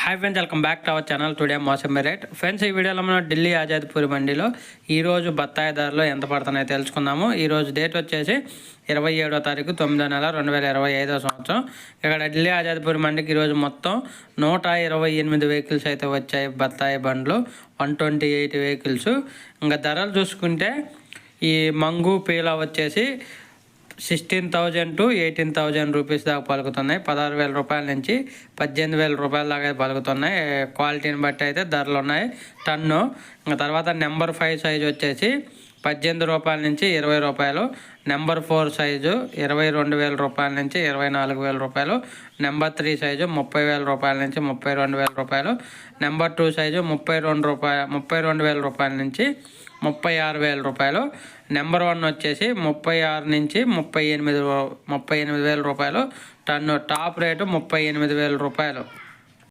Hi friends, welcome back to our channel. Today mosambi rate. Friends, ఈ వీడియోలో మనం ఢిల్లీ ఆజాద్పూర్ మండీలో ఈరోజు బత్తాయి ధరలు ఎంత పడుతున్నాయో తెలుసుకుందాము. ఈరోజు డేట్ వచ్చేసి 27వ తారీఖు 9వ నెల 2025 సంవత్సరం. ఇక్కడ ఢిల్లీ ఆజాద్పూర్ మండికి ఈరోజు మొత్తం 128 వెహికల్స్ అయితే వచ్చాయి. బత్తాయి బండ్లు 128 వెహికల్స్. ఇంకా ధరలు చూసుకుంటే ఈ మంగు పీలా వచ్చేసి 16,000 to 18,000 రూపీస్ దాకా పలుకుతున్నాయి. 16,000 రూపాయల నుంచి 18,000 రూపాయల దాకా పలుకుతున్నాయి. క్వాలిటీని బట్టి అయితే ధరలు ఉన్నాయి టన్ను. ఇంకా తర్వాత నెంబర్ 5 సైజు వచ్చేసి 18 రూపాయల నుంచి 20 రూపాయలు. నెంబర్ 4 సైజు 22,000 రూపాయల నుంచి 24,000 రూపాయలు. నెంబర్ 3 సైజు 30,000 రూపాయల నుంచి 32,000 రూపాయలు. నెంబర్ 2 సైజు 32,000 రూపాయల నుంచి 36,000 రూపాయలు. నెంబర్ 1 వచ్చేసి 36 నుంచి 38,000 రూపాయలు టన్ను. టాప్ రేటు 38,000 రూపాయలు.